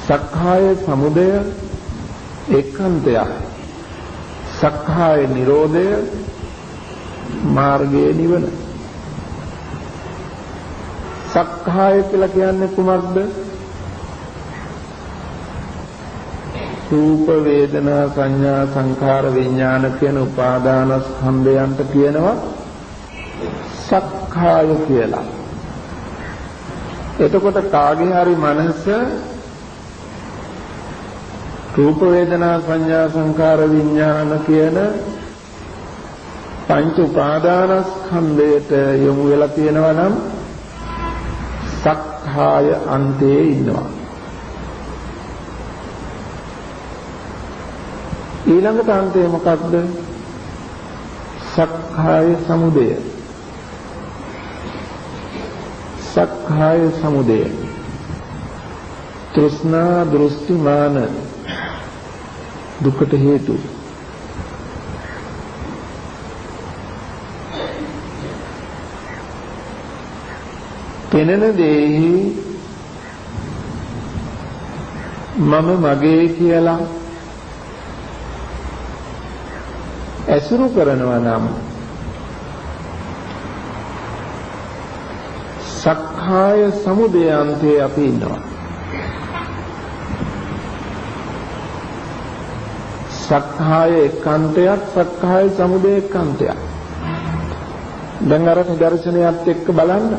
සක්කාය සමුදය ඒකාන්තය. සක්කාය නිරෝධය මාර්ගයේ නිවන. සක්කාය කියලා කියන්නේ කුමක්ද? රූප වේදනා සංඥා සංඛාර විඥාන කියන උපාදානස්කන්ධයන්ට කියනවා සක්කාය කියලා. එතකොට කාගේ හරි මනස රූප වේදනා සංඥා සංඛාර විඥාන කියන පංච උපාදානස්කන්ධයට යොමු වෙලා තියෙනවා නම් සක්කාය අන්තයේ ඉන්නවා. ඊළඟට අන්තය මොකක්ද? සක්කාය සමුදය. සක්කාය සමුදය තෘෂ්ණා දෘෂ්ටි මාන දුකට හේතු. පෙනෙන දෙහි මම මගේ කියලා ඇසුරු කරනවා නම් සක්කාය සමුදය අන්තයේ අපි ඉන්නවා. සක්කාය එකාන්තයක් සක්කාය සමුදය එකාන්තයක්. දැන් අර දර්ශනයත් එක්ක බලන්න.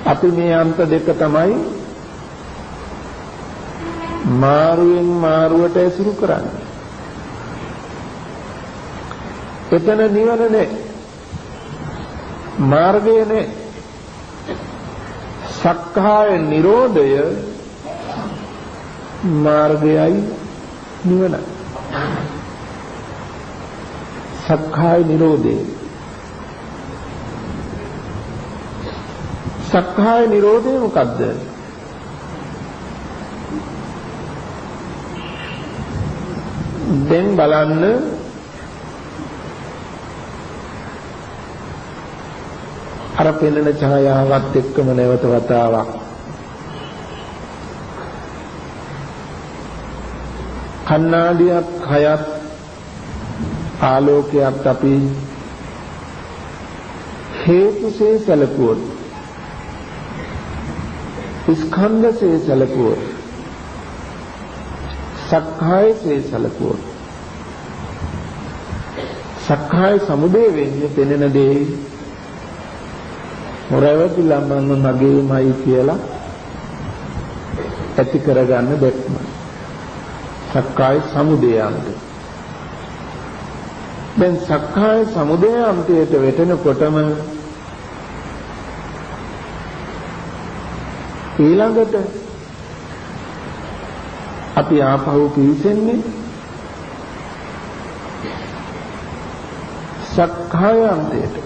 අපි මේ අන්ත දෙක තමයි මාරුවෙන් මාරුවට ඇසුරු කරන්නේ. එතන නිවන නේ, මාර්ගය නේ. සක්කාය නිරෝධය මාර්ගයයි නිවන. සක්කාය නිරෝධය. සක්කාය නිරෝධය මොකද්ද? දැන් බලන්න අර පෙනෙන ඡායාවත් එක්කම නැවත වතාවක් කණ්ණාඩියක් හයත් ආලෝකයක් අපි හේතුසේ සැලකුවොත් ස්කන්ධසේ සැලකුවොත් සක්කායසේ සැලකුවොත් සක්කාය සමුදය වෙන්නේ පෙනෙන දේ මොරවතිලා මම මගේමයි කියලා ඇති කරගන්න දෙක්ම සක්කාය සමුදයාන්තය. දැන් සක්කාය සමුදයාන්තයට වැටෙනකොටම ඊළඟට අපි ආපහු පිවිසෙන්නේ සක්කාය අන්තයට.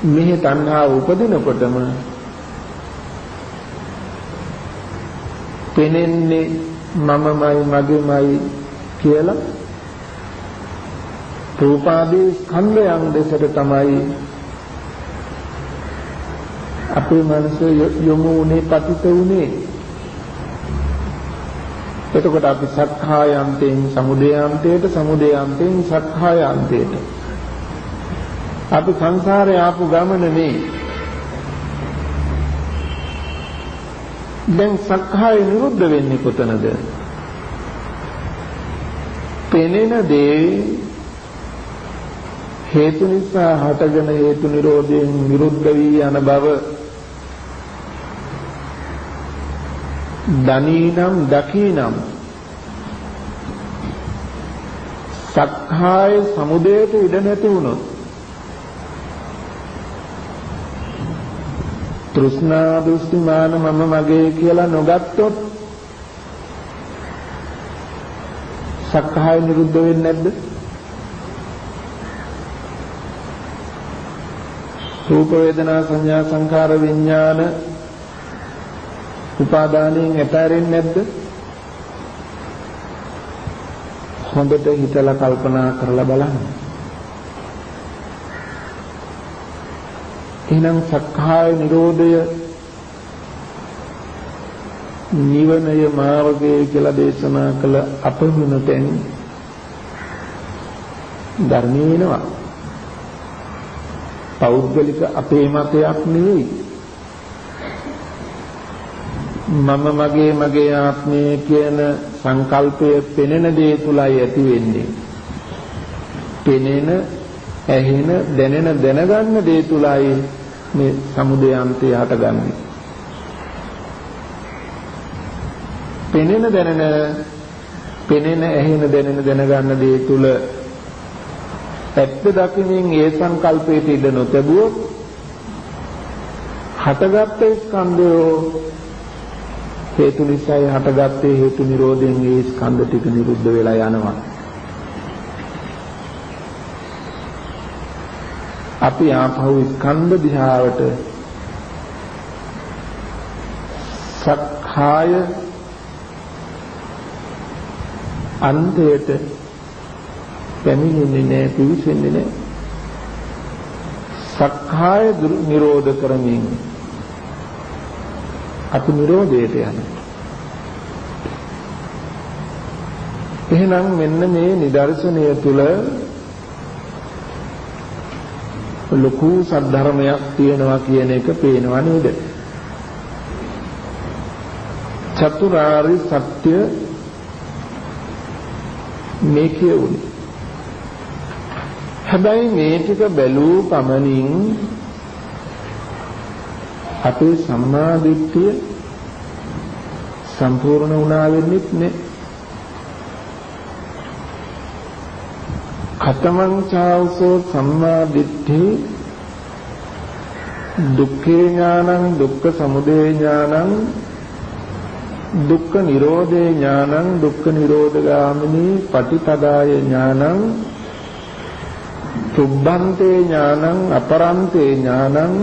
මෙහි තණ්හාව උපදිනකොටම පෙනෙන්නේ මමමයි මගේමයි කියලා රූපාදී ස්කන්ධයන් දෙසට තමයි අපේ මනස යොමු වුණේ, පතිත වුණේ. එතකොට අපි සක්කායන්තයෙන් සමුදයාන්තයට, සමුදයාන්තයෙන් සක්කායන්තයට අපි සංසාරේ ආපු ගමන නේ. දැන් සක්කාය නිරුද්ධ වෙන්නේ කොතනද? පෙනෙන දේ හේතු නිසා හටගෙන හේතු නිරෝධයෙන් නිරුද්ධ වී යන බව දනීනම් දකීනම් සක්කාය සමුදයට ඉඩ නැති වුණොත් තෘෂ්ණා දෘෂ්ටි මාන මම මගේ කියලා නොගත්තොත් සක්කාය නිරුද්ධ වෙන්නේ නැද්ද? රූප වේදනා සංඥා සංඛාර විඥාන උපාදානයෙන් ඇතරින්නේ නැද්ද? හොඳට හිතලා කල්පනා කරලා බලන්න. එහෙනම් සක්කාය නිරෝධය නිවනය මාර්ගය කියලා දේශනා කළ අප වෙනතෙන් ධර්මයේ වෙනවා. පෞද්ගලික අපේ මතයක් නෙවෙයි. මම මගේ ආත්මය කියන සංකල්පය පෙනෙන දේ තුලයි ඇති වෙන්නේ. පෙනෙන, ඇහෙන, දැනෙන, දැනගන්න දේ තුලයි මේ සමුදය අන්තය හටගන්නේ. පෙනෙන, ඇහෙන, දැනෙන, දැනගන්න දේ තුල ඇත්ත දකිමින් ඒ සංකල්පයට ඉඩ නොතැබුවොත් හටගත් ස්කන්ධය හේතු නිසායි හටගත්තේ, හේතු නිරෝධයෙන් ඒ ස්කන්ධ ටික නිරුද්ධ වෙලා යනවා. අපි ආපහු ස්කන්ධ දිහාවට සක්කාය අන්තයට පැමිණෙන්නේ නැහැ, පිවිසෙන්නේ නැහැ. සක්කාය නිරෝධ කරමින් අපි නිරෝධයට යනවා. එහෙනම් මෙන්න මේ නිදර්ශනය තුල ලොකු සද්ධර්මයක් තියෙනවා කියන එක පේනවා නේද? චතුරාර්ය සත්‍ය මේ කියුනේ. හැබැයි මේ ටික බැලූ පමණින් අපේ සම්මා දිට්ඨිය සම්පූර්ණ වුණා වෙන්නේ නැහැ. කතමං චාවසෝ සම්මා දිට්ඨි දුක්ඛේ ඥානං දුක්ඛ සමුදය ඥානං දුක්ඛ නිරෝධේ ඥානං දුක්ඛ නිරෝධගාමිනී පටිපදාය ඥානං තුබ්බන්තේ ඥානං අපරන්තේ ඥානං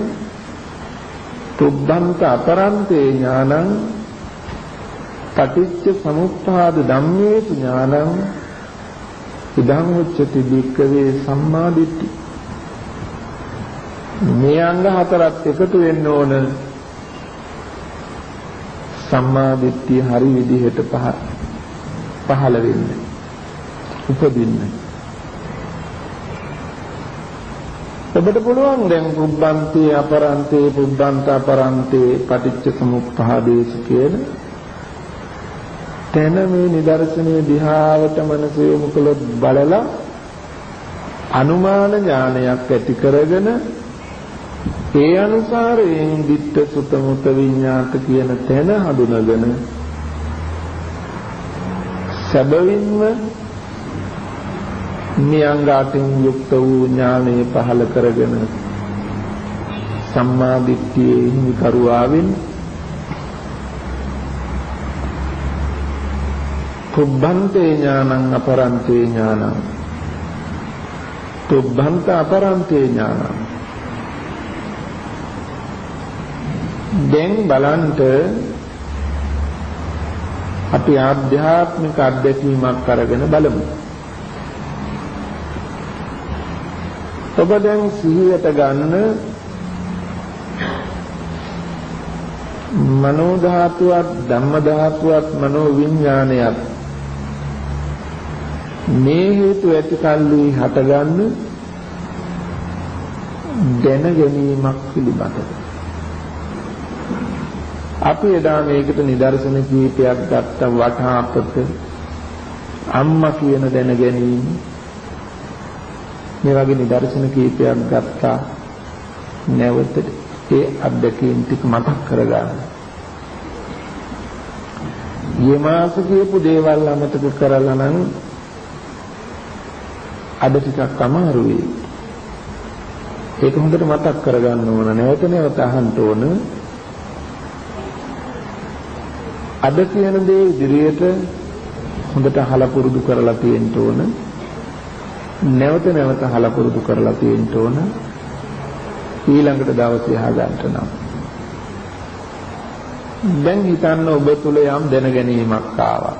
තුබ්බන්ත අපරන්තේ ඥානං පටිච්ච සමුප්පාද ධම්මේසු ඥානං ඉදං උච්චති භික්ඛවේ සම්මා දිට්ඨි. මේ අංග හතරත් එකතු වෙන්න ඕන සම්මා දිට්ඨිය හරි විදිහට පහළ වෙන්න, උපදින්න. ඔබට පුළුවන් දැන් පුබ්බන්තේ අපරන්තේ පුබ්බන්ත අපරන්තේ පටිච්ච සමුප්පාදේශ කියන තැන මේ නිදර්ශනයේ දිහාවට මනස යොමු කළොත් බලලා අනුමාන ඥානයක් ඇති කරගෙන ඒ අනුසාරයෙන් ditta sutta mutta විඤ්ඤාත කියන තැන හඳුනගෙන සැබවින්ම නියංගාටින් යුක්ත වූ ඥානය පහළ කරගෙන සම්මා දිට්ඨියේ හිමිකරුවාවින් තුබ්බන්තේ ඥානං අපරන්තේ ඥානං තුබ්බන්ත අපරන්තේ ඥානං. දැන් බලන්ට අපි ආධ්‍යාත්මික අත්දැකීමක් අරගෙන බලමු. ඔබ දැන් සිහියට ගන්න මනෝ ධාතුවත් ධම්ම ධාතුවත් මනෝ විඥානයත් මේ හේතු ඇති කල්ලි හටගන්න දැන ගැනීමක් පිළිබඳව අපි එදා මේකට නිදර්ශන කීපයක් ගත්ත වටාපත අම්මා කියන දැන ගැනීම මේ වගේ නිදර්ශන කීපයක් ගත්තා. නැවත ඒ අත්දැකීම් ටික මතක් කරගන්න. ඊමාස කියපු දේවල් අමතක කරලා නම් අද ටිකක් අමාරුයි. ඒක හොඳට මතක් කරගන්න ඕන. නැවත නැවත අහන්න ඕන. අද කියන දේ ඉදිරියට හොඳට අහලා පුරුදු කරලා තියෙන්න ඕන. නැවත නැවත අහලා පුරුදු කරලා තියෙන්න ඕන. ඊළඟට දවසේ අහගන්න නම් දැන් හිතන්න ඔබ තුල යම් දැනගැනීමක් ආවා.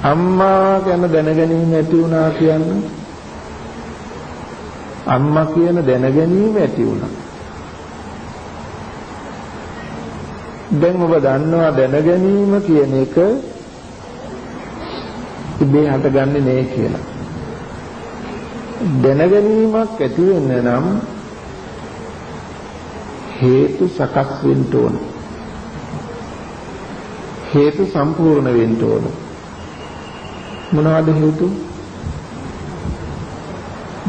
අම්මා ගැන දැනගැනීම ඇති වුණා කියන්නේ අම්මා කියන දැනගැනීම ඇති වුණා. දැන් ඔබ දන්නවා දැන ගැනීම කියන එක ඉබේ හටගන්නේ නෑ කියලා. දැන ගැනීමක් ඇති වෙන්න නම් හේතු සකස් වෙන්න ඕන. හේතු සම්පූර්ණ වෙන්න ඕන. මොනවද හේතු?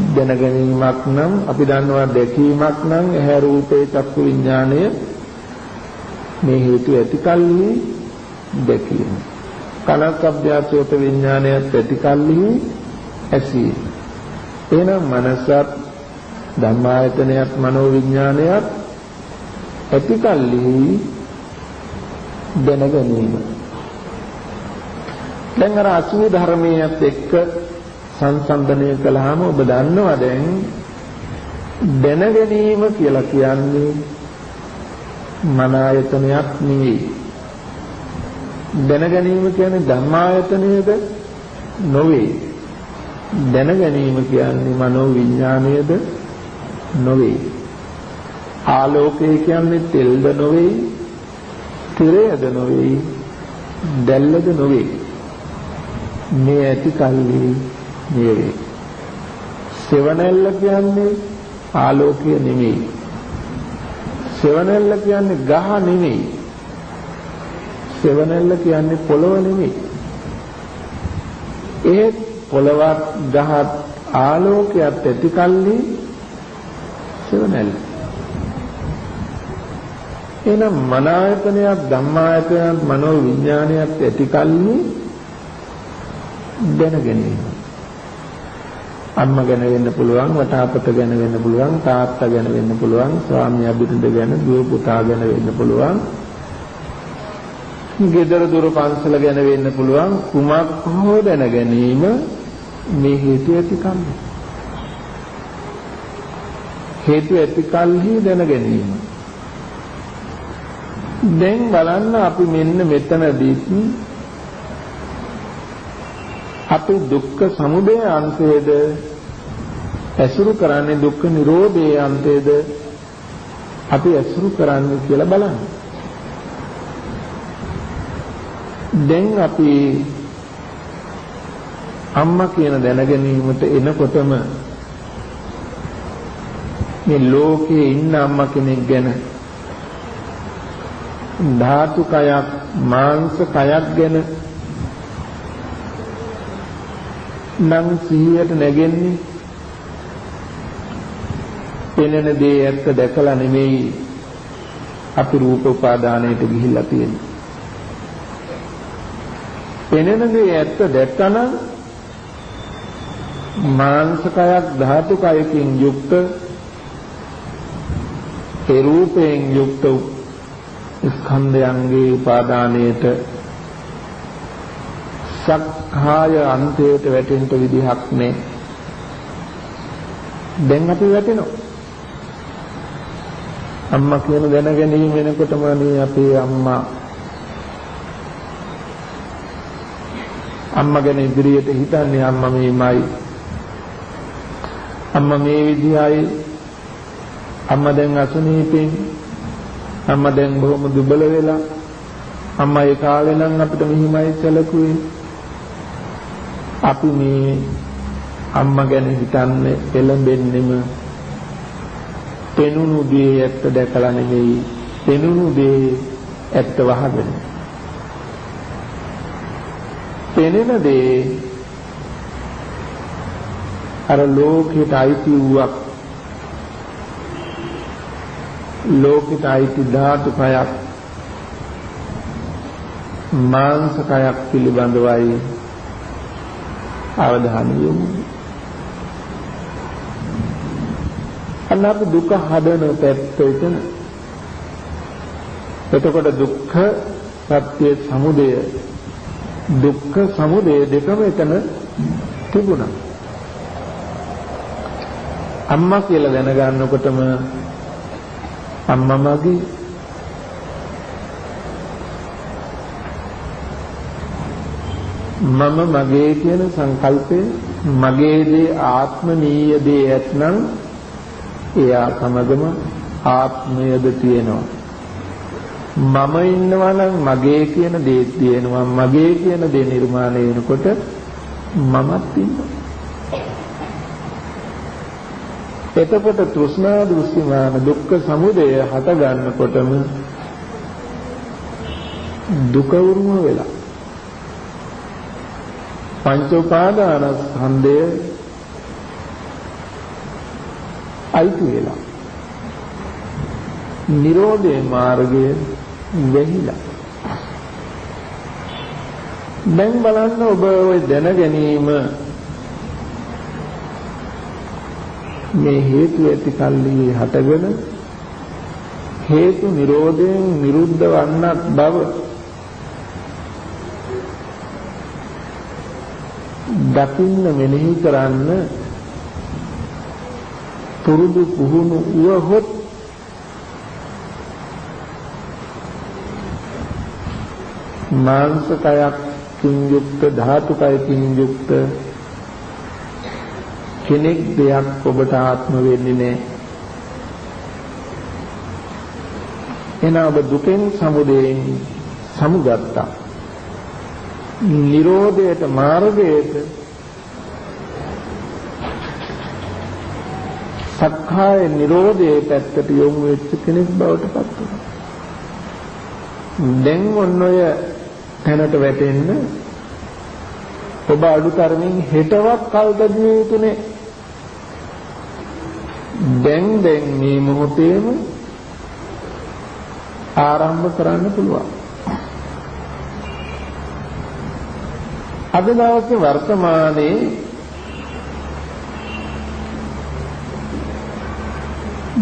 දැන ගැනීමක් නම් අපි දන්නවා දැකීමක් නම් ඇහැ රූපේ චක්කු විඥාණය මේ හේතු ඇතිකල්හි දැකීම. කනක් අභ්‍යාසෝත විඥානයත් ඇතිකල්හි ඇසීම. එහෙනම් මනසත් ධම්මායතනයත් මනෝ විඥානයත් ඇතිකල්හි දැන ගැනීම. දැන් අර අසුභ ධර්මයේත් එක්ක සංසන්දනය කළාම ඔබ දන්නවා දැන් දැන ගැනීම කියලා කියන්නේ මන ආයතනයක් නෙවෙයි. දැන ගැනීම කියන්නේ ධම්මායතනයද නොවේ. දැන ගැනීම කියන්නේ මනෝ විඥානයද නොවේ. ආලෝකය කියන්නේ තෙල්ද නොවේ, තිරයද නොවේ, දැල්ලද නොවේ. මේ ඇති කල්ලි නෙවේ. සෙවණැල්ල කියන්නේ ආලෝකය නෙමෙයි. සෙවණැල්ල කියන්නේ ගහ නෙමෙයි. සෙවණැල්ල කියන්නේ පොළව නෙමෙයි. ඒ පොළවත් ගහත් ආලෝකයක් ඇති කල්ලි සෙවණැල්ල. එනම් මන ආයතනයක් ධම්මායතනයක් මනෝ විඥානයක් ඇති කල්ලි දැන ගැනීම. අම්මා ගැන වෙන්න පුළුවන්, වටාපත ගැන වෙන්න පුළුවන්, තාත්තා ගැන වෙන්න පුළුවන්, ස්වාමියා බිරිඳ ගැන, දුව පුතා ගැන වෙන්න පුළුවන්, ගෙදර දොර පන්සල ගැන වෙන්න පුළුවන්. කුමක් හෝ දැන ගැනීම මේ හේතු ඇති කල්හි. හේතු ඇති කල්හි දැන ගැනීම. දැන් බලන්න අපි මෙන්න මෙතනදී අපි දුක්ඛ සමුදය අන්තයේද ඇසුරු කරන්නේ දුක්ඛ නිරෝධයේ අන්තයේද අපි ඇසුරු කරන්නේ කියලා බලන්න. දැන් අපි අම්මා කියන දැනගැනීමට එනකොටම මේ ලෝකේ ඉන්න අම්මා කෙනෙක් ගැන ධාතු කයක් මාංශ කයක් ගැන නම් සිහියට නැගෙන්නේ පෙනෙන දේ ඇත්ත දැකලා නෙමෙයි අපි රූප උපාදානයට ගිහිල්ලා තියෙන්නේ. පෙනෙන දේ ඇත්ත දැක්කම මාංශකයක් ධාතු කයකින් යුක්ත ඒ රූපයෙන් යුක්ත ස්කන්ධයන්ගේ උපාදානයට සක්කාය අන්තයට වැටෙන්න විදිහක් නෑ. දැන් අපි වැටෙනවා. අම්මා කියන දැන ගැනීම වෙනකොටම මේ අපේ අම්මා ගැන ඉදිරියට හිතන්නේ අම්මා මේමයි. අම්මා මේ විදිහයි. අම්මා දැන් අසනීපෙන්. අම්මා දැන් බොහොම දුබල වෙලා. අම්මා ඒ කාලේ නම් අපිට මෙහිමයි සැලකුවේ. අපි මේ අම්මා ගැන හිතන්නේ එළඹෙන්නෙම පෙනුණු දේ ඇත්ත දැකලා නෙමෙයි, පෙනුණු දේ ඇත්ත වහගෙන. පෙනෙන දේ අර ලෝකයට අයිති වූවක්, ලෝකයට අයිති ධාතු කයක්, මාංශ කයක් පිළිබඳවයි අවධානය යොමු. අන්න දුක හදන පැත්ත එතන. එතකොට දුක්ඛ සත්‍ය සමුදය, දුක්ඛ සමුදය දෙකම එතන තිබුණා. අම්මා කියලා දැනගන්නකොටම අම්මා මගේ, මම මගේ කියන සංකල්පය, මගේ දේ ආත්මනීය දේ ඇත්නම් එයා සමගම ආත්මයද තියෙනවා. මම ඉන්නවා නම් මගේ කියන දේ තියෙනවා. මගේ කියන දේ නිර්මාණය වෙනකොට මමත් ඉන්නවා. එතකොට තෘෂ්ණා දෘෂ්ටිමාන දුක්ඛ සමුදය හට ගන්නකොටම දුක උරුම වෙලා පංච උපාදානස්කන්ධය අයිති වෙලා නිරෝධේ මාර්ගය වෙහිලා. දැන් බලන්න ඔබ ඔය දැන ගැනීම මේ හේතු ඇති කල්ලි හටගෙන හේතු නිරෝධයෙන් නිරුද්ධ වන්නක් බව දකින්න මෙනෙහි කරන්න පුරුදු පුහුණු වුවහොත් මාංශ කයකින් යුක්ත ධාතු කයකින් යුක්ත කෙනෙක් දෙයක් ඔබට ආත්ම වෙන්නේ නැහැ. එන ඔබ දුකෙන් සමුදයෙන් සමුගත්තා. නිරෝධයට මාර්ගයට සක්කාය නිරෝධයේ පැත්තට යොමු වෙච්ච කෙනෙක් බවට පත් වෙනවා. දැන් ඔන්න ඔය තැනට වැටෙන්න ඔබ අඩුතරමින් හෙටවත් කල් බැඳිය යුතුනේ. දැන් මේ මොහොතේම ආරම්භ කරන්න පුළුවන්. අද දවසේ වර්තමානයේ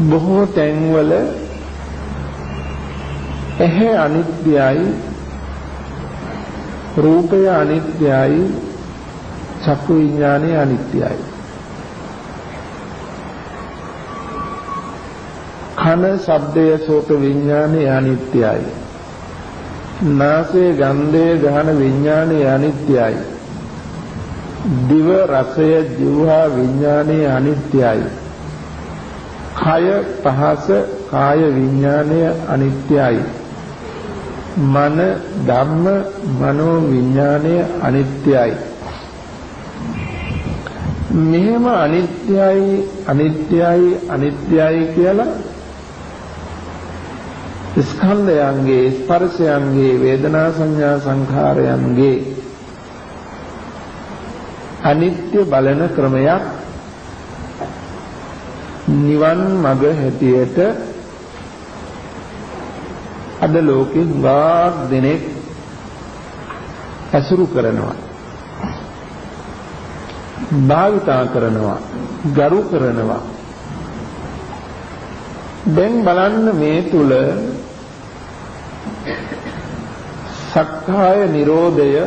බොහෝ තැන්වල ඇහැ අනිත්‍යයි, රූපය අනිත්‍යයි, චක්කු විඥානය අනිත්‍යයි. කන ශබ්දය සෝත විඥානය අනිත්‍යයි. නාසය ගන්ධය ගහන විඥානය අනිත්‍යයි. දිව රසය ජීවහා විඥානය අනිත්‍යයි. කය පහස කාය විඥානය අනිත්‍යයි. මන ධම්ම මනෝ විඥානය අනිත්‍යයි. මෙහෙම අනිත්‍යයි කියලා ස්කන්ධයන්ගේ ස්පර්ශයන්ගේ වේදනා සංඥා සංඛාරයන්ගේ අනිත්‍ය බලන ක්‍රමයක් නිවන් මඟ හැටියට අද ලෝකෙ ගාක් දෙනෙක් ඇසුරු කරනවා, භාවිතා කරනවා, ගරු කරනවා. දැන් බලන්න මේ තුල සක්කාය නිරෝධය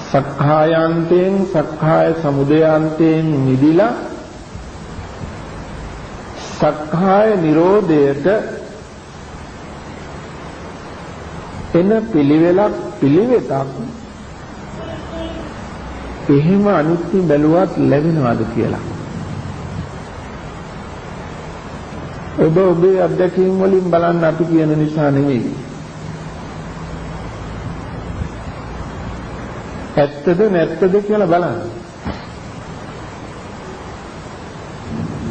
සක්කායන්තයෙන් සක්කාය සමුදයාන්තයෙන් මිදිලා සක්කාය නිරෝධයට එන පිළිවෙතක් එහෙම අනිත්‍ය බැලුවත් ලැබෙනවද කියලා ඔබ ඔබේ අත්දැකීම් වලින් බලන්න අපි කියන නිසා නෙමෙයි. ඇත්තද නැත්තද කියලා බලන්න.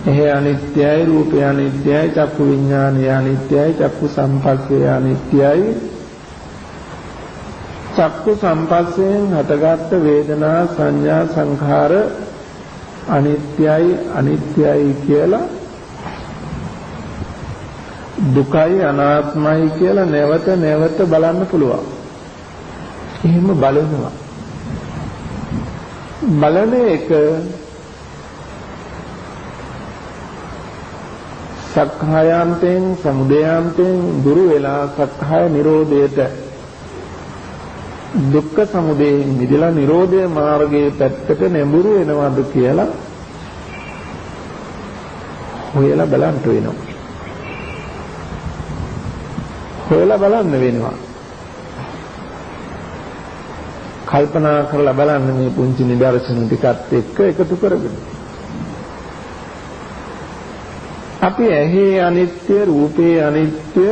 එහේ අනිත්‍යයි, රූපය අනිත්‍යයි, චක්කු විඥානය අනිත්‍යයි, චක්කු සම්පස්සය අනිත්‍යයි. චක්කු සම්පස්සයෙන් හටගත් වේදනා සංඥා සංඛාර අනිත්‍යයි කියලා දුකයි අනාත්මයි කියලා නැවත බලන්න පුළුවන්. එහෙම බලනවා. බලන එක සක්ඛායන්තෙන් සමුදයාන්තෙන් දුරු වෙලා සක්ඛාය නිරෝධයට දුක්ඛ සමුදයෙන් මිදලා නිරෝධය මාර්ගයේ පැත්තට නැඹුරු වෙනවද කියලා හොයලා බලන්න වෙනවා. හොයලා බලන්න වෙනවා. කල්පනා කරලා බලන්න මේ පුංචි නිදර්ශන ටිකත් එක්ක එකතු කරගෙන. අපි ඇහි අනිත්‍ය, රූපේ අනිත්‍ය,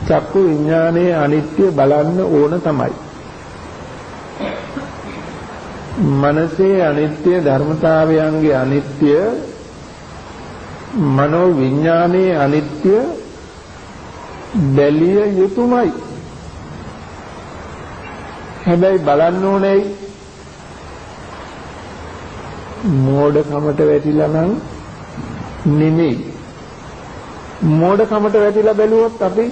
චක්කු විඥානයේ අනිත්‍ය බලන්න ඕන තමයි. මනසේ අනිත්‍ය ධර්මතාවයන්ගේ අනිත්‍ය, මනෝ විඥානයේ අනිත්‍ය බැලිය යුතුමයි. හැබැයි බලන්න ඕනේ මෝඩකමට වැටිලා නම් නෙමෙයි. මෝඩකමට වැටිලා බැලුවොත් අපි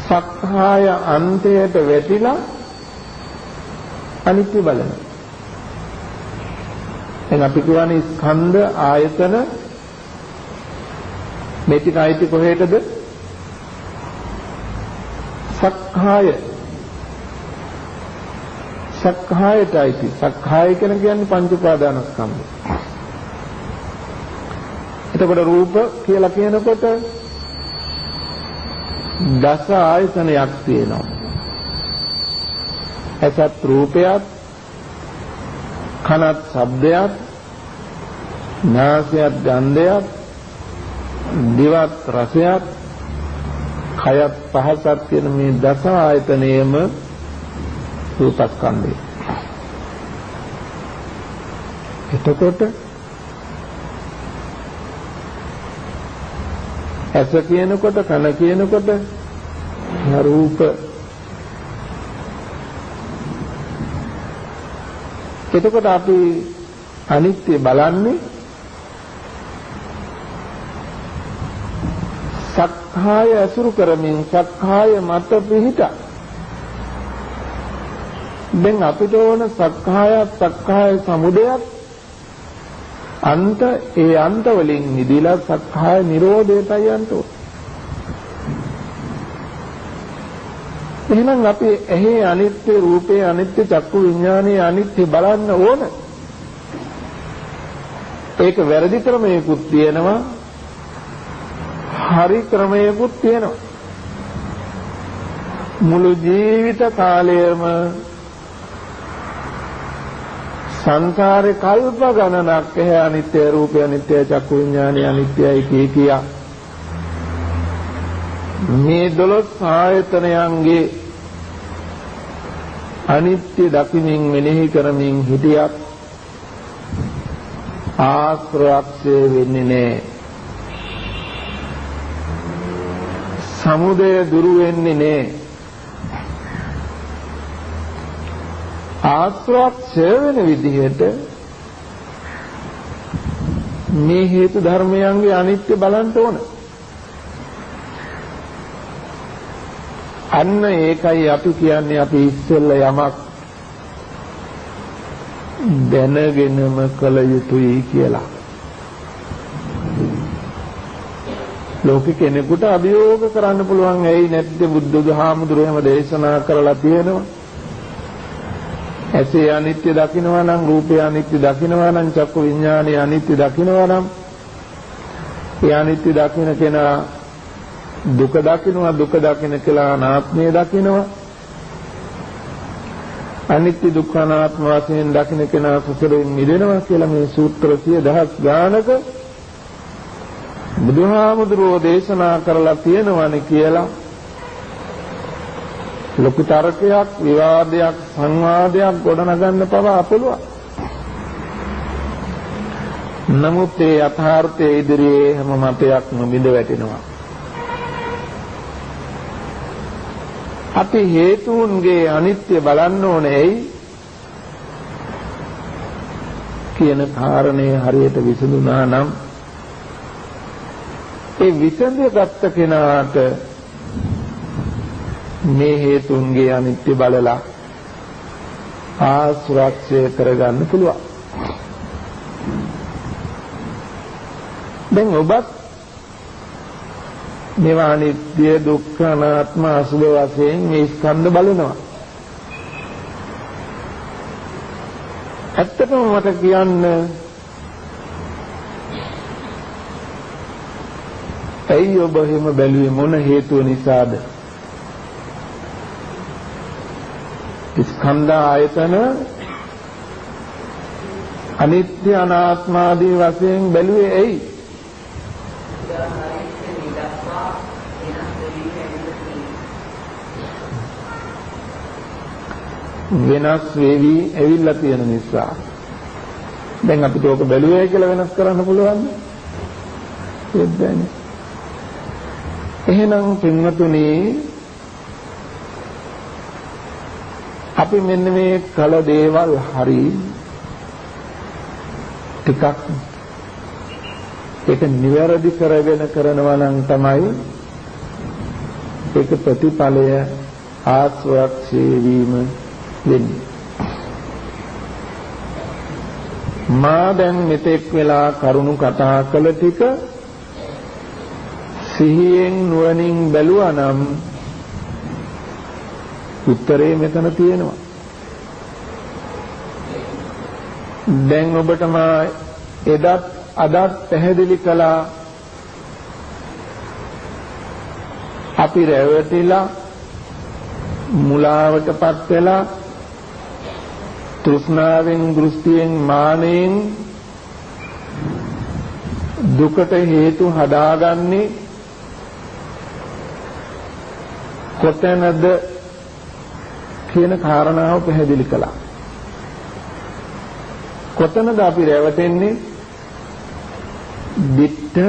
සක්කාය අන්තයට වැටිලා අනිත්‍ය බලනවා. දැන් අපි කියන්නේ ස්කන්ධ ආයතන මේ ටික අයිති කොහෙටද? සක්කායට අයිති. සක්කාය කියන්නේ පංච උපාදානස්කන්ධය. එතකොට රූප කියලා කියනකොට දස ආයතනයක් තියෙනවා. ඇසත් රූපයත්, කනත් ශබ්දයත්, නාසයත් ගන්ධයත්, දිවත් රසයත්, කයත් පහසත් කියන මේ දස ආයතනයේම රූපස්කන්ධය. එතකොට ඇස කියනකොට, කන කියනකොට රූප. එතකොට අපි අනිත්‍ය බලන්නේ සක්කාය අසුරු කරමින්, සක්කාය මත පිහිට. දැන් අපිට ඕන සක්කාය සමුදයත් අන්ත, ඒ අන්ත වලින් නිදිලා සක්කාය නිරෝධයටයි යන්න ඕන. එහෙනම් අපි ඇහි අනිත්‍ය, රූපේ අනිත්‍ය, චක්කු විඥානයේ අනිත්‍ය බලන්න ඕන. ඒක වැරදි ක්‍රමයකුත් තියෙනවා, හරි ක්‍රමයකුත් තියෙනවා. මුළු ජීවිත කාලයම සංසාරේ කල්ප ගණනක් එහේ අනිත්‍ය, රූපය අනිත්‍ය, චක්කු විඥානය අනිත්‍යයි කියා මේ 12 ආයතනයන්ගේ අනිත්‍ය දකිමින් මෙනෙහි කරමින් හිටියත් ආශ්‍රයක්ෂය වෙන්නේ නැහැ. සමුදය දුරු වෙන්නේ නැහැ. ආශ්‍රයක්ෂය වෙන විදිහට මේ හේතු ධර්මයන්ගේ අනිත්‍ය බලන්න ඕන. අන්න ඒකයි අපි කියන්නේ අපි ඉස්සෙල්ලා යමක් දැනගෙනම කළ යුතුයි කියලා. ලෝක කෙනෙකුට අභියෝග කරන්න පුළුවන් ඇයි නැත්නම් බුදුහාමුදුරුවෝ එහෙම දේශනා කරලා තියෙනවා. ඇසේ අනිත්‍ය දකින්නවා නම්, රූපය අනිත්‍ය දකින්නවා නම්, චක්කු විඥානය අනිත්‍ය දකින්නවා නම්, ඒ අනිත්‍ය දකින්න කෙනා දුක දකින්නවා, දුක දකින්න කියලා අනාත්මය දකින්නවා. අනිත්‍ය දුක්ඛ අනාත්ම වශයෙන් දකින්න කෙනා සසරෙන් මිදෙනවා කියලා මේ සූත්‍ර 10000 ගානක බුදුහාමුදුරුවෝ දේශනා කරලා තියෙනවනේ කියලා ලොකු තර්කයක්, විවාදයක්, සංවාදයක් ගොඩනගන්න පවා පුළුවන්. නමුත් ඒ යථාර්ථයේ ඉදිරියේ හැම මතයක්ම බිඳ වැටෙනවා. අපි හේතුන්ගේ අනිත්‍ය බලන්න ඕනේ ඇයි කියන කාරණේ හරියට විසඳුනා නම් ඒ විසඳගත් කෙනාට මේ හේතුන්ගේ අනිත්‍ය බලලා ආශ්‍රක්ෂය කරගන්න පුළුවන්. දැන් ඔබත් මේවා අනිත්‍ය, දුක්ඛ, අනාත්ම, අසුභ වශයෙන් මේ ස්කන්ධ බලනවා. ඇත්තටම මට කියන්න ඇයි ඔබ එහෙම බැලුවේ, මොන හේතුව නිසාද? ස්කන්ධ ආයතන අනිත්‍ය අනාත්ම ආදී වශයෙන් බැලුවේ ඇයි? වෙනස් වෙවි ඇවිල්ලා තියෙන නිසා. දැන් අපිට ඕක බැලුවේ කියලා වෙනස් කරන්න පුළුවන්ද? ඒත් එහෙනම් පින්වතුනි අපි මෙන්න මේ කල දේවල් හරි ටිකක් ඒක නිවැරදි කරගෙන කරනවා නම් තමයි ඒක ප්‍රතිඵලය ආස්වාක්ෂේ වීම වෙන්නේ. මා දැන් මෙතෙක් වෙලා කරුණු කතා කළ ටික සිහියෙන් නුවණින් බැලුවා නම් උත්තරේ මෙතන තියෙනවා. දැන් ඔබට මා එදත් අදත් පැහැදිලි කළා අපි රැවටිලා මුලාවටපත් වෙලා තෘෂ්ණාවෙන් දෘෂ්ටියෙන් මානෙන් දුකට හේතු හදාගන්නේ කොතැනද කියන කාරණාව පැහැදිලි කළා. කොතනද අපි රැවටෙන්නේ? දිට්ඨ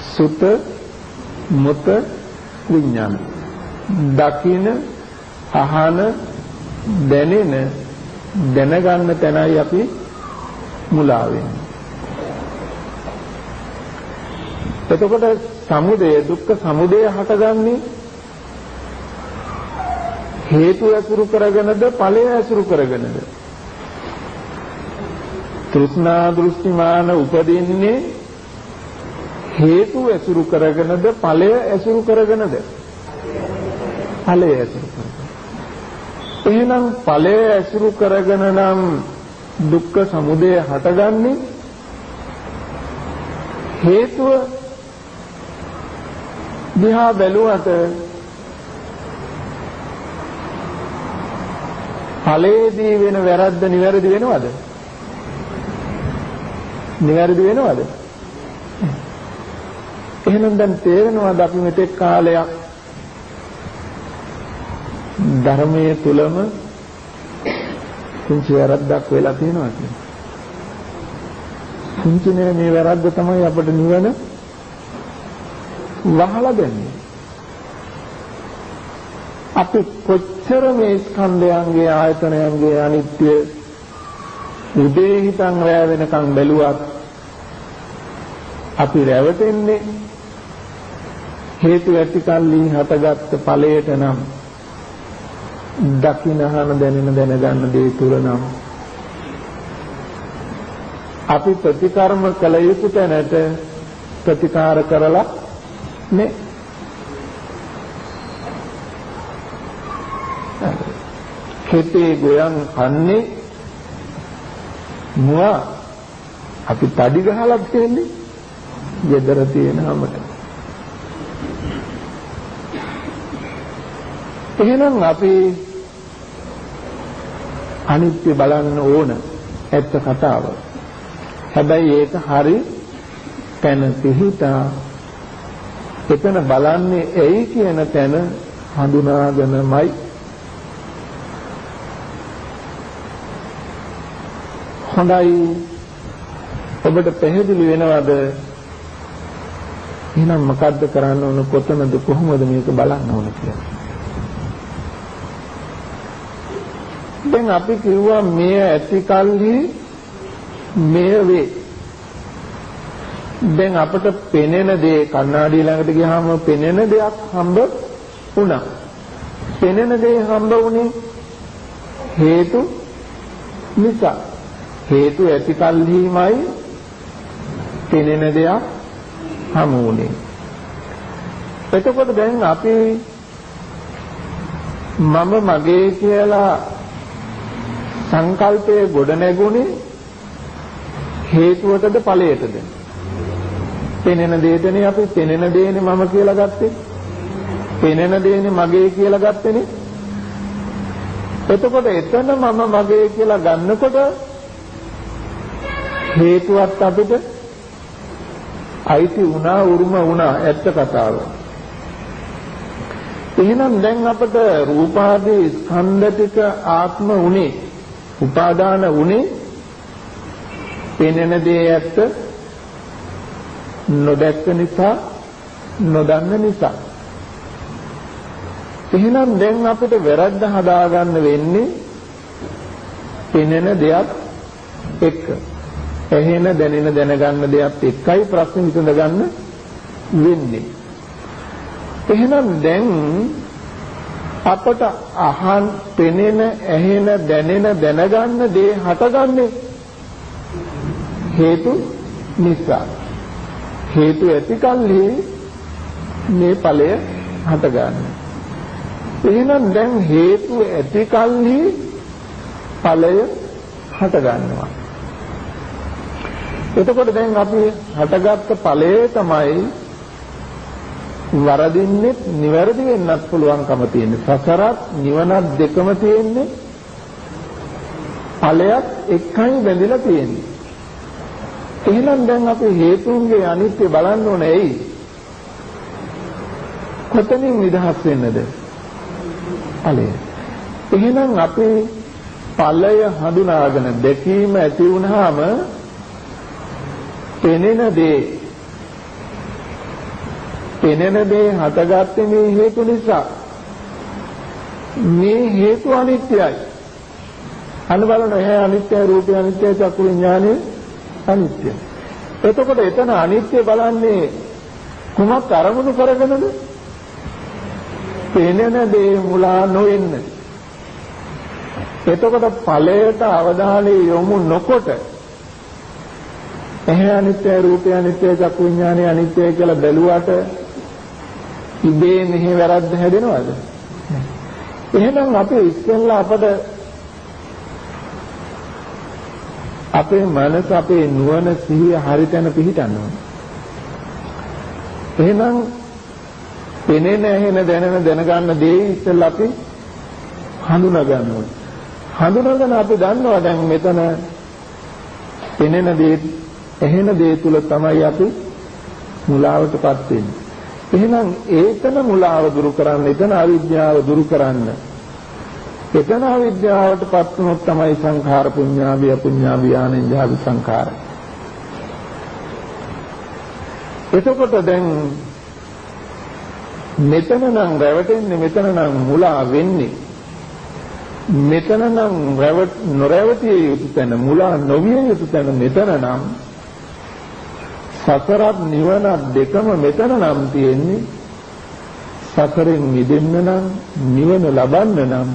සුත මුත විඥාන. දකින අහන දැනෙන දැනගන්න තැනයි අපි මුලා වෙන්නේ. එතකොට සමුදය දුක්ඛ සමුදය හටගන්නේ හේතු ඇසුරු කරගෙනද ඵලය ඇසුරු කරගෙනද? තෘෂ්ණා දෘෂ්ටිමාන උපදින්නේ හේතු ඇසුරු කරගෙනද ඵලය ඇසුරු කරගෙනද? ඵලය ඇසුරු කරගෙන. එහෙනම් ඵලය ඇසුරු කරගෙන නම් දුක්ඛ සමුදය හටගන්නේ හේතුව දිහා බැලුවට ඵලයේදී වෙන වැරද්ද නිවැරදි වෙනවද? නිවැරදි වෙනවද? එහෙනම් දැන් තේරෙනවද අපි මෙතෙක් කාලයක් ධර්මයේ තුලම කුංචි වැරද්දක් වෙලා තියෙනවා කියන්නේ. කුංචිනේ මේ වැරද්ද තමයි අපිට නිවන වහලා දෙන්නේ. අපි කොච්චර මේ ස්කන්ධයන්ගේ ආයතනයන්ගේ අනිත්‍ය උදේ හිතන් රැ වෙනකන් බැලුවත් අපි රැවටෙන්නේ හේතු ඇතිකල්ලි හටගත්ත ඵලයට නම් දකින්නහන දැනෙන දැනගන්න දේ තුල නම් අපි ප්‍රතිකර්ම කළ යුතු තැනට ප්‍රතිකාර කරලා නේ. කෙටේ ගොයන් කන්නේ මුවා අපි තඩි ගහලා තියෙන්නේ ගෙදර තියෙන හැමත. එහෙනම් අපි අනිත්‍ය බලන්න ඕන ඇත්ත කතාව. හැබැයි ඒක හරි තැන පිහිටා එතන බලන්නේ ඇයි කියන තැන හඳුනාගෙනමයි. හොඳයි ඔබට පැහැදිලි වෙනවද? එහෙනම් මොකද්ද කරන්න ඕන? කොතනද කොහොමද මේක බලන්න ඕන කියලා. දැන් අපි කිව්වා මේ ඇති කල්හි මේ වේ. දැන් අපට පෙනෙන දේ කණ්ණාඩිය ළඟට ගියාම පෙනෙන දෙයක් හම්බ වුණා. පෙනෙන දේ හම්බ වුණේ හේතු නිසා. හේතු ඇති කල්හිමයි පෙනෙන දෙයක් හමු වුණේ. එතකොට දැන් අපි මම මගේ කියලා සංකල්පයේ ගොඩ නැගුණේ හේතුවටද ඵලයටද? පෙනෙන දෙයටනේ. අපි පෙනෙන දෙයනේ මම කියලා ගත්තේ. පෙනෙන දෙයනේ මගේ කියලා ගත්තේනේ. එතකොට එතන මම මගේ කියලා ගන්නකොට හේතුවත් අපිට අයිති වුණා උරුම වුණා ඇත්ත කතාව. එහෙනම් දැන් අපට රූපාදී ස්කන්ධ ටික ආත්ම උනේ උපාදාන උනේ පෙනෙන දේ ඇත්ත නොදැක්ක නිසා නොදන්න නිසා. එහෙනම් දැන් අපිට වැරද්ද හදාගන්න වෙන්නේ පෙනෙන දෙයක් එක්ක. ඇහෙන දැනෙන දැනගන්න දෙයක් එක්කයි ප්‍රශ්න විසඳ ගන්න වෙන්නේ. එහෙනම් දැන් අපට අහන් පෙනෙන ඇහෙන දැනෙන දැනගන්න දේ හටගන්නේ හේතු නිසා. හේතු ඇතිකල්හි මේ ඵලය හටගන්නේ. එහෙනම් දැන් හේතු ඇතිකල්හි ඵලය හටගන්නවා. එතකොට දැන් අපි හටගත්ත ඵලය තමයි වරදින්නේ නිවැරදි වෙන්නත් පුළුවන්කම තියෙන්නේ. සසරත් නිවනත් දෙකම තියෙන්නේ ඵලයක් එකයි බැඳිලා තියෙන්නේ. එහෙනම් දැන් අපි හේතුන්ගේ අනිත්‍ය බලන්න ඕනේ ඇයි? කොතනින් නිදහස් වෙන්නද? ඵලය. එහෙනම් අපි ඵලය හඳුනාගෙන දැකීම ඇති වුණාම පෙනෙන දේ හටගත්තේ මේ හේතු නිසා. මේ හේතු අනිත්‍යයි. අන්න බලන්න එහේ අනිත්‍යයි රූපය අනිත්‍යයි චක්කු විඥානය අනිත්‍යයි. එතකොට එතන අනිත්‍ය බලන්නේ කුමක් අරමුණු කරගෙනද? පෙනෙන දේ මුලා නොවෙන්න. එතකොට ඵලයට අවධානය යොමු නොකොට එහේ අනිත්‍යයි රූපය අනිත්‍යයි චක්කු විඥානය අනිත්‍යයි කියලා බැලුවට ඉබේ මෙහි වැරද්ද හැදෙනවද? එහෙනම් අපි ඉස්සෙල්ලා අපේ මනස අපේ නුවණ සිහිය හරියටම පිහිටන්න ඕනේ. එහෙනම් පෙනෙන ඇහෙන දැනෙන දැනගන්න දේ ඉස්සෙල්ලා අපි හඳුනා ගන්න ඕනේ. හඳුනාගෙන අපි දන්නවා දැන් මෙතන පෙනෙන දේ ඇහෙන දේ තුල තමයි අපි මුලාවටපත් වෙන්නේ. එහෙනම් ඒතන මුලාව දුරු කරන්න, එතන අවිද්‍යාව දුරු කරන්න. එතන අවිද්‍යාවටපත් වුණොත් තමයි සංඛාර පුඤ්ඤාභි අපුඤ්ඤාභි ආනෙන්ජාභි සංඛාර. එතකොට දැන් මෙතන නම් රැවටෙන්නේ, මෙතන නම් මුලා වෙන්නේ. මෙතන නම් නොරැවටිය යුතු තැන, මුලා නොවිය යුතු තැන මෙතන නම් සසරත් නිවනත් දෙකම මෙතන නම් තියෙන්නේ. සසරෙන් මිදෙන්න නම් නිවන ලබන්න නම්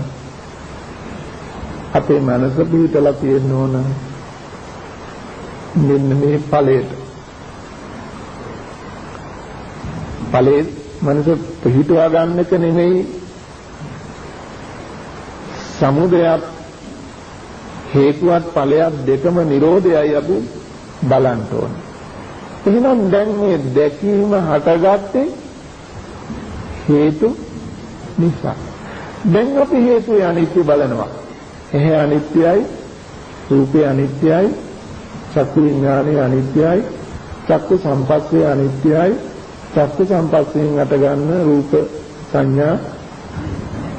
අපේ මනස පිහිටලා තියෙන්න ඕන මෙන්න මේ ඵලයට. ඵලයේ මනස පිහිටවා ගන්න එක නෙමෙයි සමුදයක් හේතුවත් ඵලයක් දෙකම නිරෝධයයි අපි බලන්න ඕනේ. එහෙනම් දැන් මේ දැකීම හටගත්තේ හේතු නිසා. දැන් අපි හේතුය අනිත්‍ය බලනවා. එහේ අනිත්‍යයි, රූපේ අනිත්‍යයි, චක්කු විඥානය අනිත්‍යයි, චක්කු සංපස්සේ අනිත්‍යයි, චක්කු සංපස්සෙන් අටගන්න රූප සංඥා,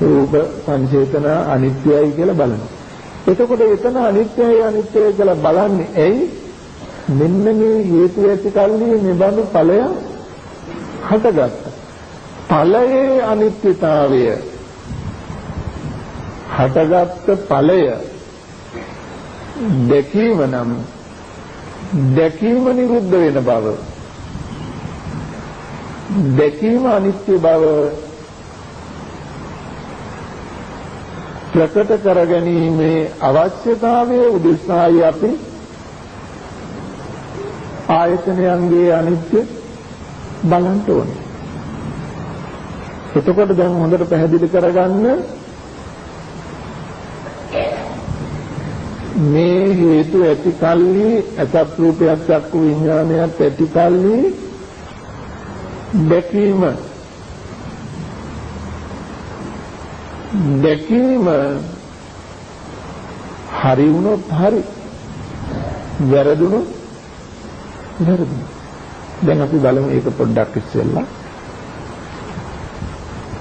රූප සංචේතන අනිත්‍යයි කියලා බලනවා. එතකොට එතන අනිත්‍යයි අනිත්‍යයි කියලා බලන්නේ ඇයි? මෙන්න මේ හේතු ඇති කල්හි මේ බඳු ඵලය හටගත්තා. ඵලයේ අනිත්‍යතාවය හටගත් ඵලය දැකීම නම් දැකීම නිරුද්ධ වෙන බව, දැකීම අනිත්‍ය බව ප්‍රකට කර ගැනීමේ අවශ්‍යතාවය උදෙසායි අපි ආයතනයන්ගේ අනිත්‍ය බලන්න ඕනේ. එතකොට දැන් හොඳට පැහැදිලි කරගන්න මේ හේතු ඇති කල්හි අසත් රූපයක් චක්කු විඥානයක් ඇති කල්හි දැකීම හරි වුණොත් හරි, වැරදුනොත් වැරදි. දැන් අපි බලමු ඒක පොඩ්ඩක් ඉස්සෙල්ලා.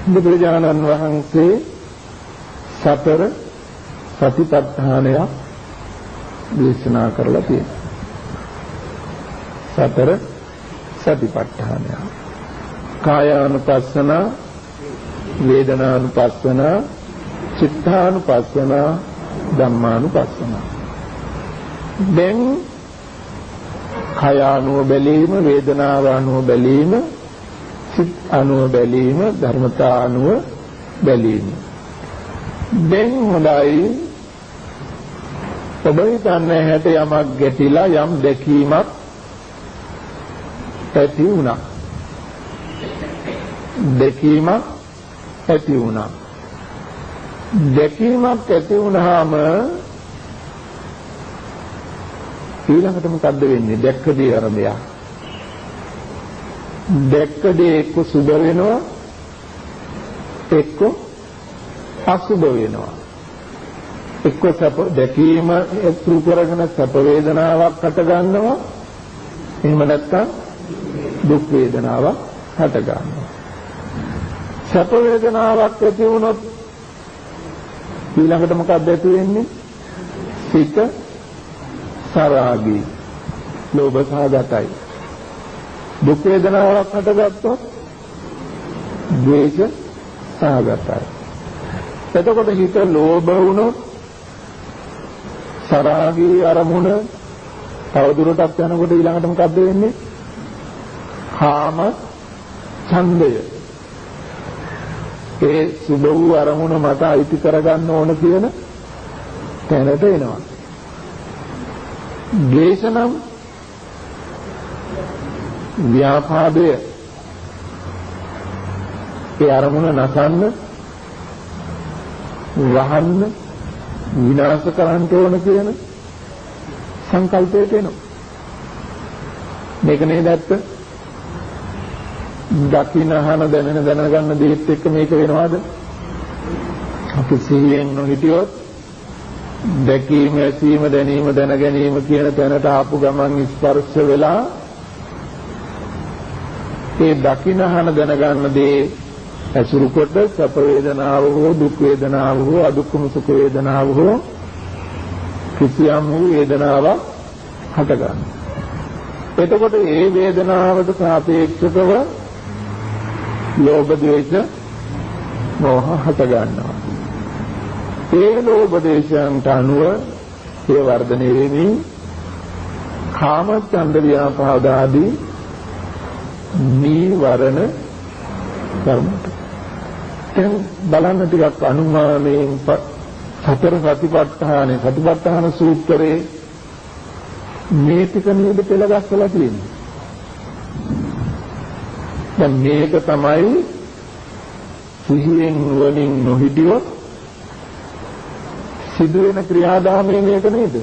බුදුරජාණන් වහන්සේ සතර සතිපට්ඨානය දේශනා කරලා තියෙනවා. සතර සතිපට්ඨානය. කායානුපස්සන, වේදනානුපස්සන, චිත්තානුපස්සන, ධම්මානුපස්සන. දැන් කය අනුව බැලීම, වේදනාව අනුව බැලීම, සිත් අනුව බැලීම, ධර්මතා අනුව බැලීම. දැන් හොඳයි ඔබ හිතන්නේ හැට යමක් ගැටිලා යම් දැකීමක් ඇති වුණා. දැකීමක් ඇති වුණා. දැකීමක් ඇති වුණාම ඊළඟට මොකද්ද වෙන්නේ? දැක්ක දේ අරබය. දැක්ක දේ එක්ක සුබ වෙනවා, එක්ක අසුබ වෙනවා. එක්ක සැප දැකීම එක්තු කරගෙන සැප වේදනාවක් හට ගන්නවා. එහෙම නැත්නම් දුක් වේදනාවක් හට ගන්නවා. සැප වේදනාවක් ඇති වුණොත් ඊළඟට මොකක්ද ඇති වෙන්නේ? සිත සරාගී, ලෝභ සහගතයි. දුක් වේදනාවක් හටගත්තොත් ද්වේෂ සහගතයි. එතකොට හිත ලෝභ වුණොත් සරාගී අරමුණ තවදුරටත් යනකොට ඊළඟට මොකද්ද වෙන්නේ? කාම ඡන්දය. ඒ සුබ වූ අරමුණ මත අයිති කරගන්න ඕන කියන තැනට එනවා. ද්වේෂනම් ව්‍යාපාදය. ඒ අරමුණ නසන්න, වහන්න, විනාශ කරන්න ඕන කියන සංකල්පයට එනවා. මේක නේද ඇත්ත? දකින්න අහන දැනගන්න දේත් එක්ක මේක වෙනවද? අපි සිහියෙන් නොහිටියොත් දැකීම, ඇසීම, දැනීම, දැන ගැනීම කියන තැනට ආපු ගමන් ස්පර්ශ වෙලා ඒ දකින්න අහන දැනගන්න දේ ඇසුරු කොට සැප වේදනාව හෝ දුක් වේදනාව හෝ අදුක්කම සුඛ වේදනාව හෝ කිසියම් වූ වේදනාවක් හට ගන්නවා. එතකොට ඒ වේදනාවට සාපේක්ෂව ලෝභ ද්වේෂ මෝහ හට ගන්නවා. ඒ ලෝභ ද්වේෂයන්ට අනුව ඒ වර්ධනය වෙමින් කාම ඡන්ද ව්‍යාපාද ආදී නීවරණ ධර්මත. දැන් බලන්න ටිකක් අනුමානයෙන් සතර සතිපට්ඨාන සූත්‍රයේ මේ ටික නේද පෙළගස්සලා තියෙන්නේ. දැන් මේක තමයි සිහියෙන් වලින් නොහිටියොත් සිදුවෙන ක්‍රියාදාමයේ මේක නේද?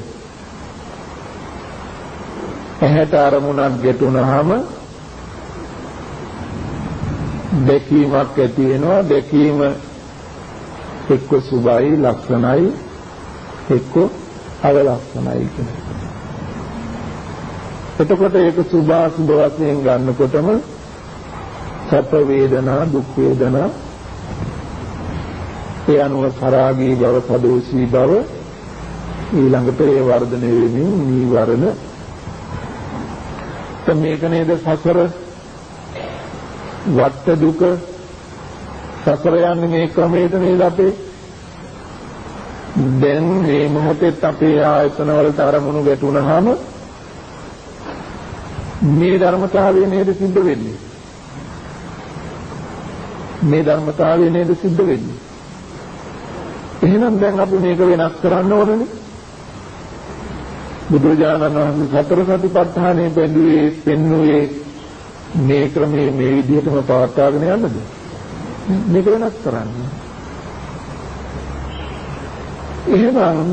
ඇහැට අරමුණක් ගැටුණාම දැකීමක් ඇති වෙනවා. දැකීම එක්ක සුභයි ලක්ෂණයි, එක්ක අවලක්ෂණයි කියන. එතකොට ඒක සුභ අසුභ වශයෙන් ගන්නකොටම සැප වේදනා, දුක් වේදනා, ඒ අනුව සරාගී බව, සදෝෂී බව, ඊළඟට ඒ වර්ධනය වෙමින් නීවරණ. මේක නේද සසර වට දුක. සසර යන්නේ මේ ක්‍රමයට නේද අපේ. දැන් මේ මොහොතේත් අපේ ආයතන වලට අරමුණු ගැටුණාම මේ ධර්මතාවය නේද සිද්ධ වෙන්නේ. මේ ධර්මතාවය නේද සිද්ධ වෙන්නේ. එහෙනම් දැන් අපි මේක වෙනස් කරන්න ඕනනේ. බුදුරජාණන් වහන්සේ සතර සතිපට්ඨානයේ පෙන්වුවේ මේ ක්‍රමයේ මේ විදිහටම පවත්වාගෙන යන්නද? මේක වෙනස් කරන්න. එහෙනම්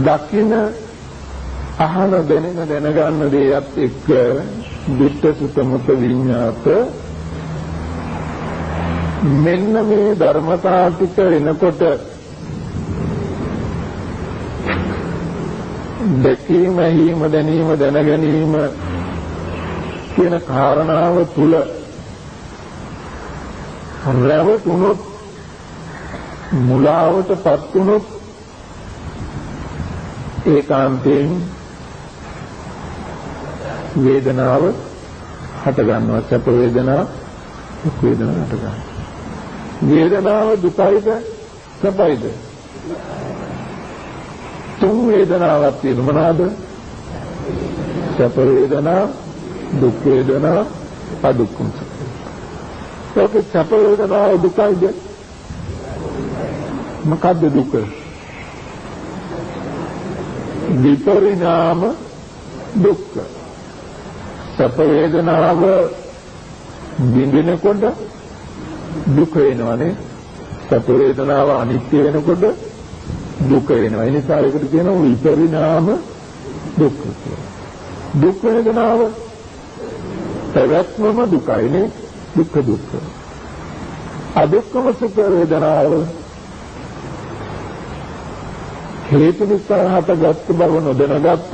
දකින අහන දැනගන්න දේත් එක්ක විත්ත සුතමත විඤ්ඤාත මෙන්න මේ ධර්මතා ටික වෙනකොට දැකීම, ඇහිීම, දැනීම, දැනගැනීම කියන කාරණාව තුල රැවටුනොත්, මුලාවටපත් වුනොත් ඒකාන්තයෙන් වේදනාව හට ගන්නවා. සැප වේදනාව, දුක් වේදනාව හට ගන්නවා. වේදනාව දුකයිද සැපයිද? තුන් වේදනාවක් තියෙන මොනවාද? සැප වේදනාව, දුක් වේදනාව, අදුක්ඛම සුඛ. ඒක සැප වේදනාව දුකයිද? මොකද්ද දුක? විපරිණාම දුක්ඛ. සැප වේදනාව බිඳිනකොට දුක වෙනවානේ. සැප වේදනාව අනිත්‍ය වෙනකොට දුක වෙනවා. ඒ නිසා ඒකට කියනවා විපරිණාම දුක්ඛ කියලා. දුක් වේදනාව පැවැත්මම දුකයිනේ. දුක්ඛ දුක්ඛ. අදුක්ඛම සුඛ වේදනාව හේතු නිසා හටගත් බව නොදැනගත්ත.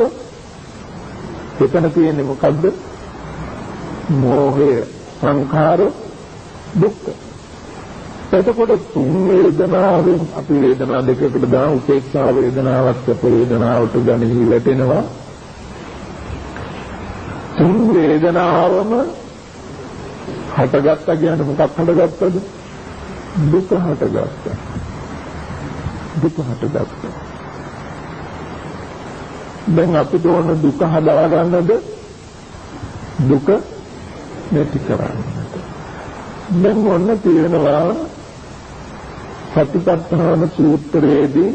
එතන තියෙන්නේ මොකද්ද? මෝහය, සංඛාර, දුක්ඛ. එතකොට තුන් වේදනාවෙන් අපි වේදනා දෙකකට දාන උපේක්ෂා වේදනාවක්, සැප වේදනාවට ගණනි වැටෙනවා. තුන් වේදනාවම හටගත්තා කියන්නේ මොකක් හටගත්තද? දුක හටගත්තා. දුක හටගත්තා. දැන් අපිට ඕන දුක හදා ගන්නද? දුක නැති කරන්නට. දැන් මොන තියෙනවා සතිපට්ඨාන සූත්‍රයේදී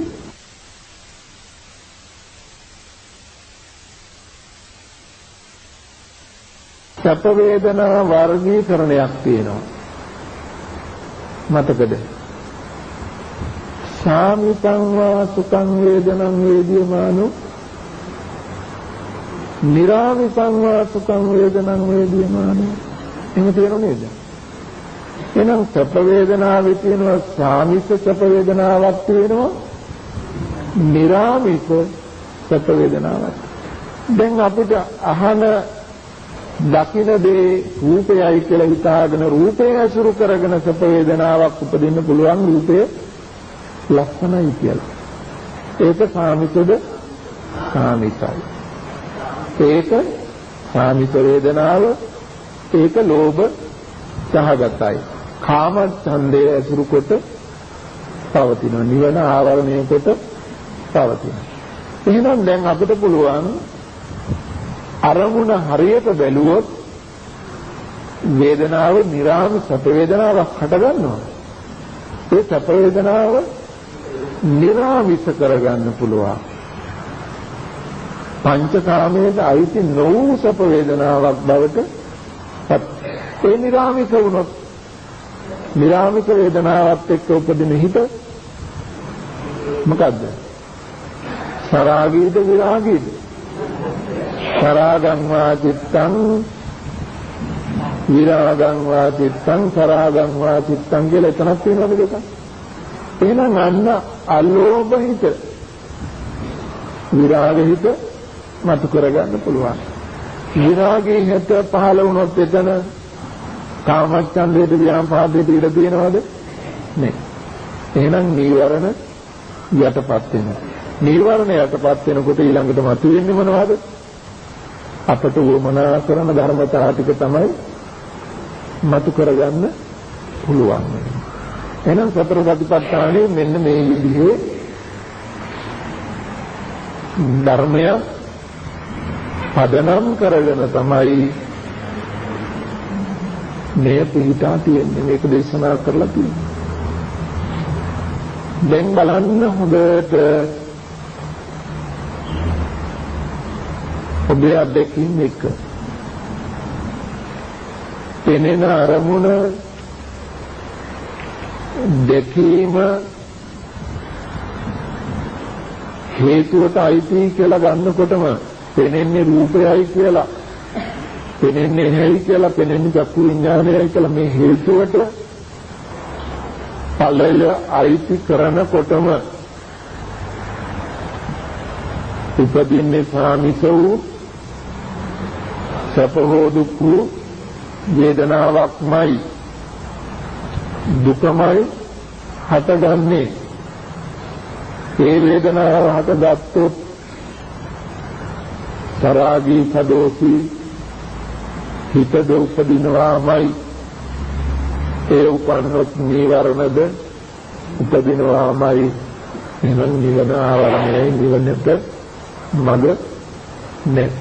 සැප වේදනා වර්ගීකරණයක් තියෙනවා. මතකද? සාමිතං වා සුඛං වේදනං වේදියමානෝ, නිරාමිතං වා සුඛං වේදනං වේදියමානෝ. එහෙම තියෙනව නේද? එහෙනම් සැප වේදනාවේ තියෙනවා සාමිත සැප වේදනාවක් තියෙනවා, නිරාමිත සැප වේදනාවක්. දැන් අපිට අහන දකින දේ රූපයයි කියලා හිතාගෙන රූපය ඇසුරු කරගෙන සැප වේදනාවක් උපදින්න පුළුවන්. රූපය ලක්ෂණයි කියලා. ඒක සාමිතද? සාමිතයි. ඒක සාමිත වේදනාව. ඒක ලෝභ සහගතයි. කාම ඡන්දය ඇසුරු කොට පවතින, නිවන ආවරණය කොට පවතින. එහෙනම් දැන් අපිට පුළුවන් අරමුණ හරියට බැලුවොත් වේදනාව නිරාමිස සැප වේදනාවක් හට ගන්නවා. ඒ සැප වේදනාව නිරාමිස කරගන්න පුළුවන්. පංචකාමයේ අයිති නොවූ සැප වේදනාවක් බවට ඒ නිරාමිස වුණොත්, නිරාමිස වේදනාවත් එක්ක උපදින හිත මොකද්ද? සරාගීද විරාගීද? සරාගං වා චිත්තං විරාගං වා චිත්තං සරාගං වා චිත්තං කියලා එතනක් තියෙනවද දෙකක්? එහෙනම් අන්න අලෝභ හිත, විරාග හිත මතු කරගන්න පුළුවන්. විරාගයේ හිත පහළ වුණොත් එතන කාමච්ඡන්දයට ව්‍යාපාදයට ඉඩ තියෙනවද? නැහැ. එහෙනම් නීවරණ යටපත් වෙනවා. නීවරණ යටපත් වෙනකොට ඊළඟට මතුවෙන්නේ මොනවද? අපට වමනා කරන ධර්මතාව ටික තමයි මතු කරගන්න පුළුවන්. එහෙනම් සතර සතිපට්ඨානයේ මෙන්න මේ විදිහේ ධර්මය පදනම් කරගෙන තමයි මේ පිළිටා තියෙන්නේ. මේක දේශනා කරලා තියෙනවා. දැන් බලන්න හොඳට ඔබේ අත්දැකීම් එක. පෙනෙන අරමුණ දැකීම හේතුවට අයිති කියලා ගන්නකොටම පෙනෙන්නේ රූපයයි කියලා, පෙනෙන්නේ ඇයි කියලා, පෙනෙන්නේ චක්කු විඥානයයි කියලා මේ හේතුවට ඵලය අයිති කරනකොටම උපදින්නේ සාමිස වූ සැප හෝ දුක් වූ වේදනාවක්මයි. දුකමයි හටගන්නේ. ඒ වේදනාව හටගත්තොත් තරාගී සදෝසී හිතද උපදිනවාමයි. ඒ උපන්නොත් නීවරණද උපදිනවාමයි. එහෙනම් නිවන ආවරණයයි නිවනට මඟ නැහැ.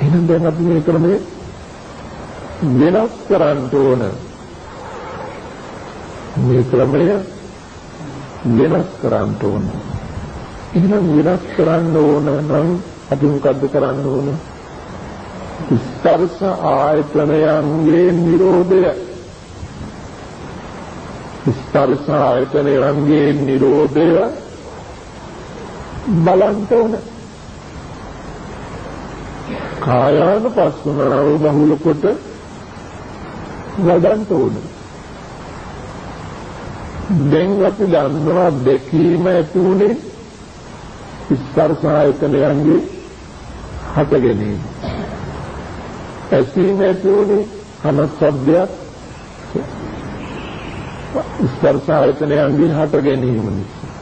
එහෙනම් දැන් අපි මේ ක්‍රමයේ වෙනස් කරන්න ඕන. මේ ක්‍රමය වෙනස් කරන්න ඕන. එහෙනම් වෙනස් කරන්න ඕන නම් අපි මොකද්ද කරන්න ඕන? ස්පර්ශ ආයතනයන්ගේ නිරෝධය. ස්පර්ශ ආයතනයන්ගේ නිරෝධය බලන්න ඕන. කායානුපස්සනාව බහුල කොට වඩන්න ඕන. දැන් අපි දන්නවා දැකීම ඇති උනේ ස්පර්ශ ආයතනයන්ගේ හට ගැනීම. ඇසීම ඇති උනේ කන ශබ්දයක් ස්පර්ශ ආයතනයන්ගේ හට ගැනීම නිසා.